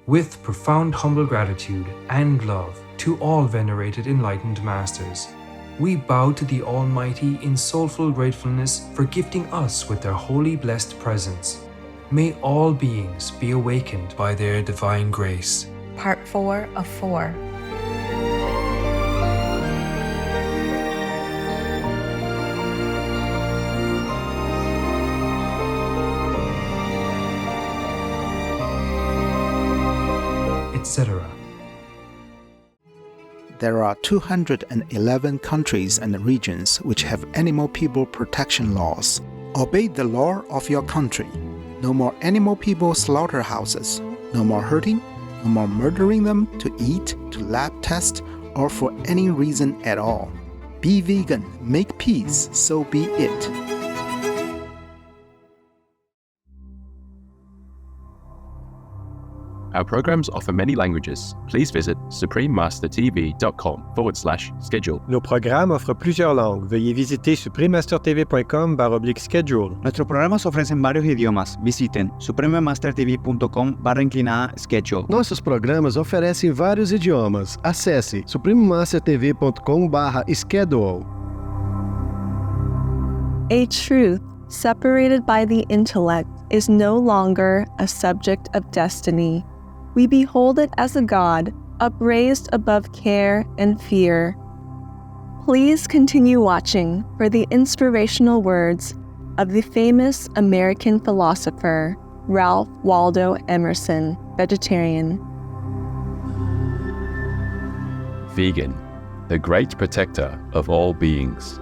With profound humble gratitude and love to all venerated enlightened masters, we bow to the Almighty in soulful gratefulness for gifting us with their holy blessed presence. May all beings be awakened by their divine grace. Part 4 of 4. Etc. There are 211 countries and regions which have animal people protection laws. Obey the law of your country. No more animal people slaughterhouses. No more hurting. No more murdering them to eat, to lab test, or for any reason at all. Be vegan. Make peace. So be it. Our programs offer many languages. Please visit suprememastertv.com/schedule. Nos programmes offrent plusieurs langues. Veuillez visiter suprememastertv.com/schedule. Nuestros programas ofrecen varios idiomas. Visiten suprememastertv.com/schedule. Nossos programas oferecem vários idiomas. Acesse suprememastertv.com/schedule. A truth separated by the intellect is no longer a subject of destiny. We behold it as a God, upraised above care and fear. Please continue watching for the inspirational words of the famous American philosopher, Ralph Waldo Emerson, vegetarian. Vegan, the great protector of all beings.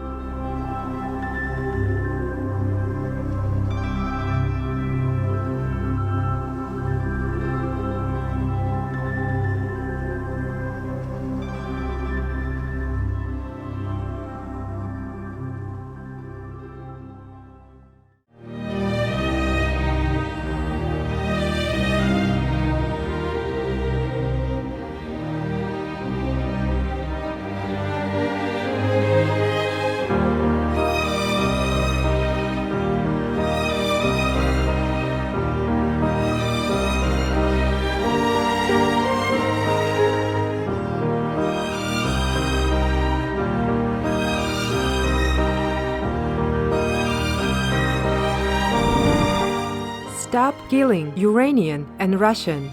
Stop killing Ukrainian and Russian.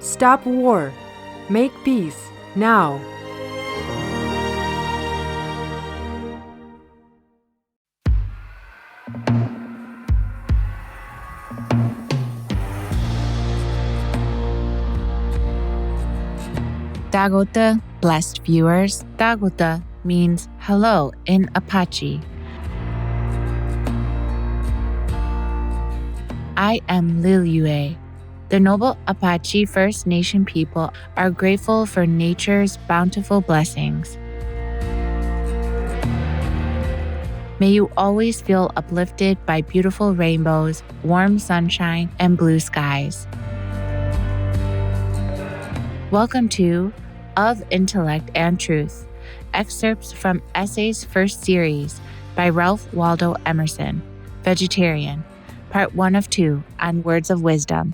Stop war. Make peace now. Dagota, blessed viewers. Dagota means hello in Apache. I am Lilue. The noble Apache First Nation people are grateful for nature's bountiful blessings. May you always feel uplifted by beautiful rainbows, warm sunshine, and blue skies. Welcome to Of Intellect and Truth, excerpts from Essays First Series by Ralph Waldo Emerson, vegetarian. Part 1 of 2 on Words of Wisdom.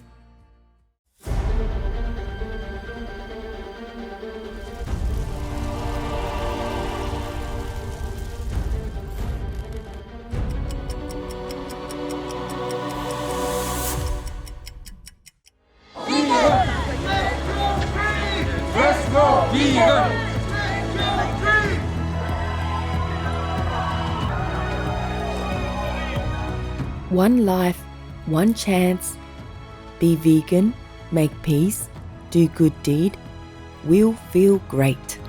One life, one chance. Be vegan, make peace, do good deed. We'll feel great.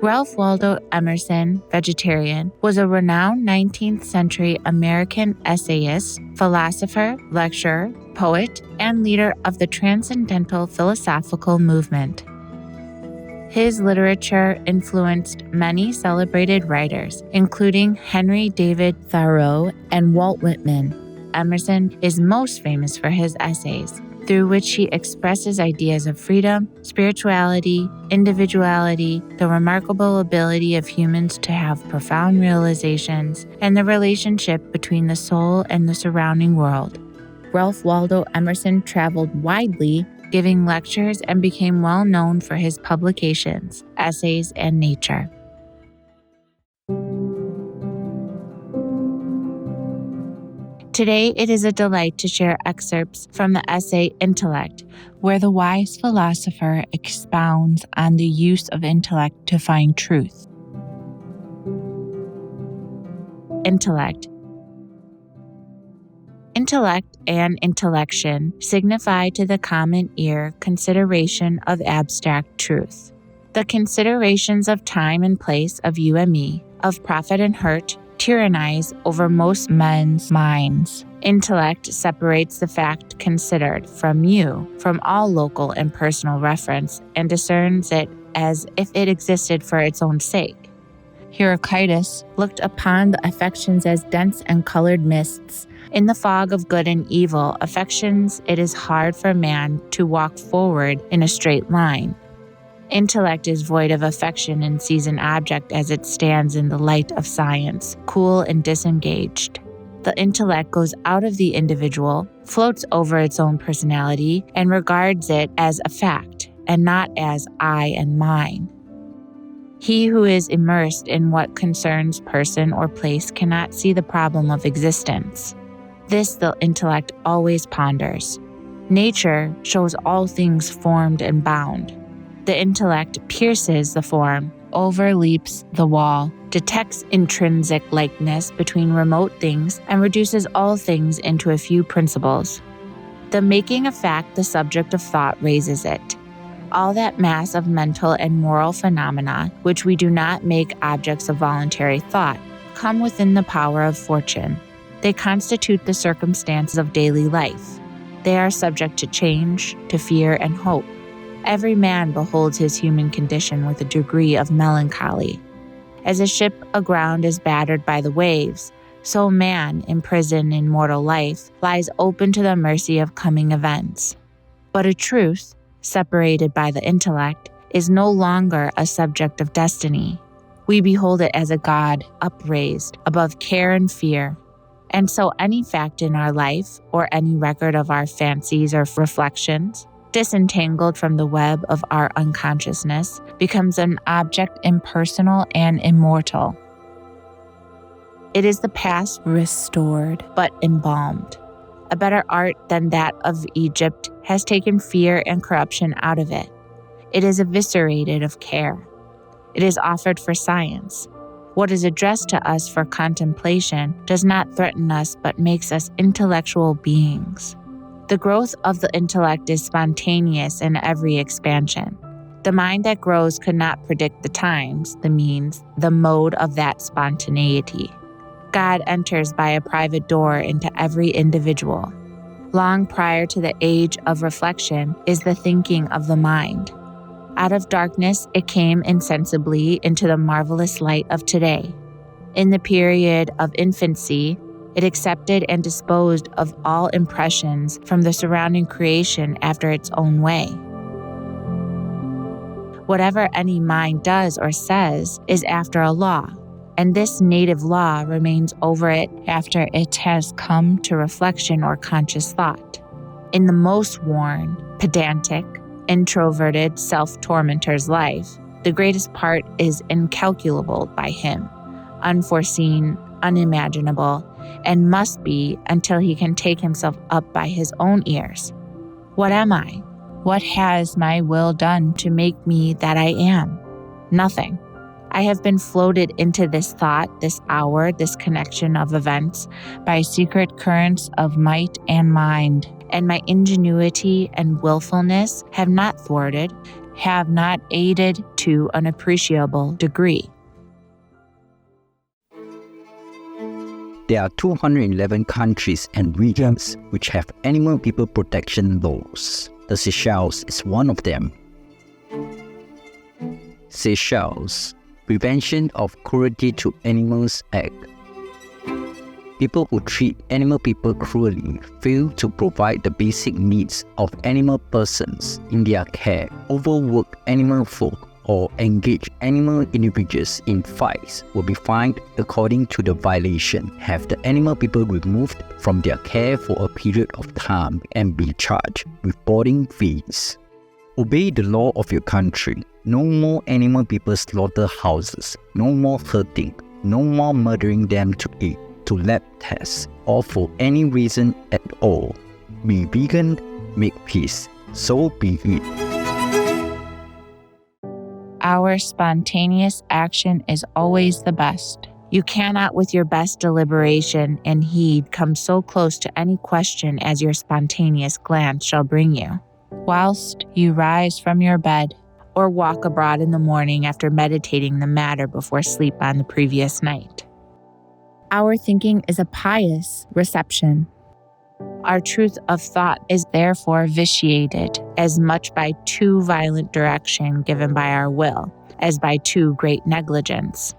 Ralph Waldo Emerson, vegetarian, was a renowned 19th century American essayist, philosopher, lecturer, poet, and leader of the Transcendental Philosophical Movement. His literature influenced many celebrated writers, including Henry David Thoreau and Walt Whitman. Emerson is most famous for his essays, through which he expresses ideas of freedom, spirituality, individuality, the remarkable ability of humans to have profound realizations, and the relationship between the soul and the surrounding world. Ralph Waldo Emerson traveled widely, giving lectures, and became well known for his publications, essays, and nature. Today, it is a delight to share excerpts from the essay Intellect, where the wise philosopher expounds on the use of intellect to find truth. Intellect. Intellect and intellection signify to the common ear consideration of abstract truth. The considerations of time and place, of you and me, of profit and hurt, tyrannize over most men's minds. Intellect separates the fact considered from you, from all local and personal reference, and discerns it as if it existed for its own sake. Heraclitus looked upon the affections as dense and colored mists. In the fog of good and evil affections, it is hard for man to walk forward in a straight line. Intellect is void of affection and sees an object as it stands in the light of science, cool and disengaged. The intellect goes out of the individual, floats over its own personality, and regards it as a fact, and not as I and mine. He who is immersed in what concerns person or place cannot see the problem of existence. This the intellect always ponders. Nature shows all things formed and bound. The intellect pierces the form, overleaps the wall, detects intrinsic likeness between remote things, and reduces all things into a few principles. The making a fact the subject of thought raises it. All that mass of mental and moral phenomena, which we do not make objects of voluntary thought, come within the power of fortune. They constitute the circumstances of daily life. They are subject to change, to fear, and hope. Every man beholds his human condition with a degree of melancholy. As a ship aground is battered by the waves, so man, imprisoned in mortal life, lies open to the mercy of coming events. But a truth, separated by the intellect, is no longer a subject of destiny. We behold it as a God upraised above care and fear. And so any fact in our life, or any record of our fancies or reflections, disentangled from the web of our unconsciousness, becomes an object impersonal and immortal. It is the past restored, but embalmed. A better art than that of Egypt has taken fear and corruption out of it. It is eviscerated of care. It is offered for science. What is addressed to us for contemplation does not threaten us, but makes us intellectual beings. The growth of the intellect is spontaneous in every expansion. The mind that grows could not predict the times, the means, the mode of that spontaneity. God enters by a private door into every individual. Long prior to the age of reflection is the thinking of the mind. Out of darkness it came insensibly into the marvelous light of today. In the period of infancy, it accepted and disposed of all impressions from the surrounding creation after its own way. Whatever any mind does or says is after a law, and this native law remains over it after it has come to reflection or conscious thought. In the most worn, pedantic, introverted self-tormentor's life, the greatest part is incalculable by him, unforeseen, unimaginable, and must be until he can take himself up by his own ears. What am I? What has my will done to make me that I am? Nothing. I have been floated into this thought, this hour, this connection of events by secret currents of might and mind, and my ingenuity and willfulness have not thwarted, have not aided to an appreciable degree. There are 211 countries and regions which have animal people protection laws. The Seychelles is one of them. Seychelles, Prevention of Cruelty to Animals Act. People who treat animal people cruelly fail to provide the basic needs of animal persons in their care, overwork animal folk, or engage animal individuals in fights will be fined according to the violation, have the animal people removed from their care for a period of time, and be charged with boarding fees. Obey the law of your country. No more animal people slaughterhouses, no more hurting, no more murdering them to eat, to lab tests, or for any reason at all. Be vegan, make peace, so be it. Our spontaneous action is always the best. You cannot with your best deliberation and heed come so close to any question as your spontaneous glance shall bring you, whilst you rise from your bed, or walk abroad in the morning after meditating the matter before sleep on the previous night. Our thinking is a pious reception. Our truth of thought is therefore vitiated as much by too violent direction given by our will as by too great negligence.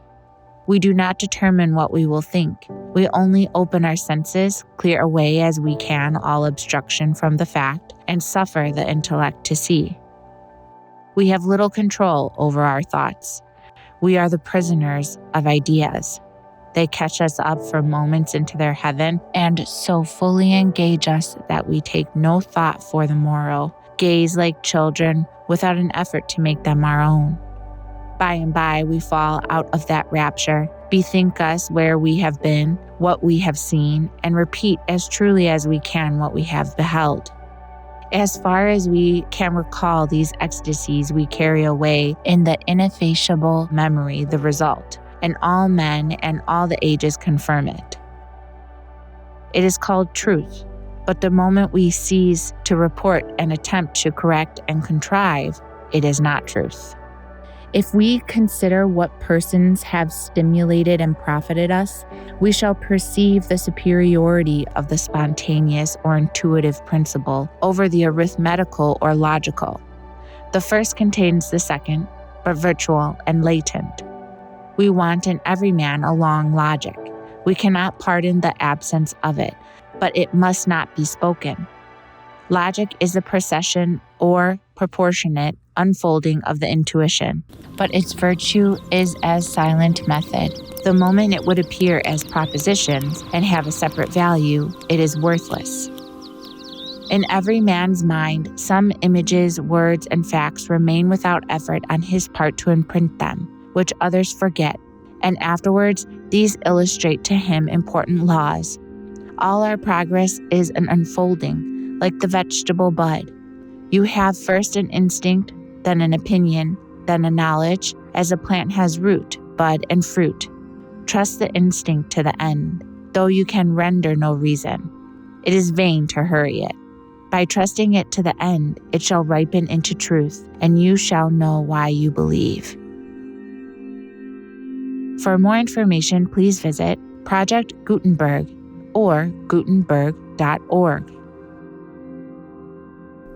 We do not determine what we will think. We only open our senses, clear away as we can all obstruction from the fact, and suffer the intellect to see. We have little control over our thoughts. We are the prisoners of ideas. They catch us up for moments into their heaven and so fully engage us that we take no thought for the morrow, gaze like children without an effort to make them our own. By and by we fall out of that rapture, bethink us where we have been, what we have seen, and repeat as truly as we can what we have beheld. As far as we can recall these ecstasies, we carry away in the ineffaceable memory the result, and all men and all the ages confirm it. It is called truth, but the moment we cease to report and attempt to correct and contrive, it is not truth. If we consider what persons have stimulated and profited us, we shall perceive the superiority of the spontaneous or intuitive principle over the arithmetical or logical. The first contains the second, but virtual and latent. We want in every man a long logic. We cannot pardon the absence of it, but it must not be spoken. Logic is the procession or proportionate unfolding of the intuition, but its virtue is as silent method. The moment it would appear as propositions and have a separate value, it is worthless. In every man's mind, some images, words, and facts remain without effort on his part to imprint them, which others forget, and afterwards these illustrate to him important laws. All our progress is an unfolding, like the vegetable bud. You have first an instinct, then an opinion, then a knowledge, as a plant has root, bud, and fruit. Trust the instinct to the end, though you can render no reason. It is vain to hurry it. By trusting it to the end, it shall ripen into truth, and you shall know why you believe. For more information, please visit Project Gutenberg or Gutenberg.org.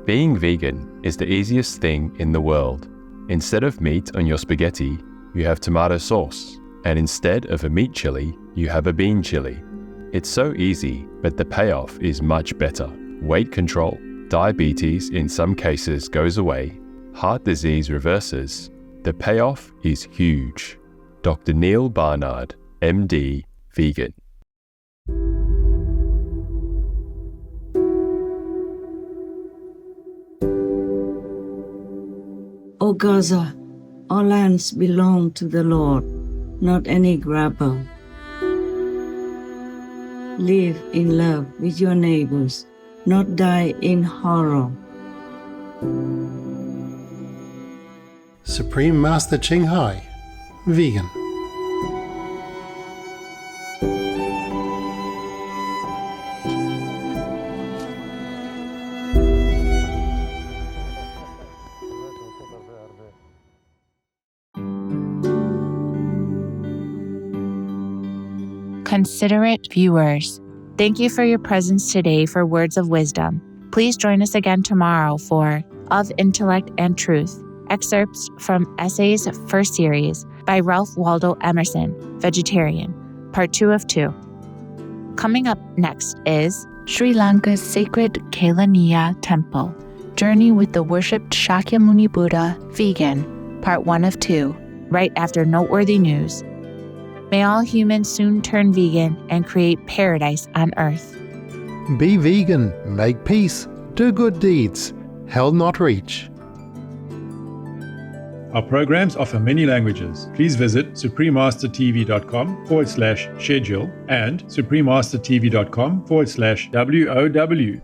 Being vegan is the easiest thing in the world. Instead of meat on your spaghetti, you have tomato sauce. And instead of a meat chili, you have a bean chili. It's so easy, but the payoff is much better. Weight control, diabetes in some cases goes away, heart disease reverses. The payoff is huge. Dr. Neil Barnard, MD, vegan. O Gaza, all lands belong to the Lord, not any grabber. Live in love with your neighbors, not die in horror. Supreme Master Ching Hai, vegan. Considerate viewers, thank you for your presence today for Words of Wisdom. Please join us again tomorrow for Of Intellect and Truth, excerpts from Essays First Series by Ralph Waldo Emerson, Vegetarian, Part 2 of 2. Coming up next is Sri Lanka's sacred Kailaniya Temple, Journey with the Worshipped Shakyamuni Buddha, Vegan, Part 1 of 2, right after noteworthy news. May all humans soon turn vegan and create paradise on earth. Be vegan, make peace, do good deeds, hell not reach. Our programs offer many languages. Please visit suprememastertv.com/schedule and suprememastertv.com/WOW.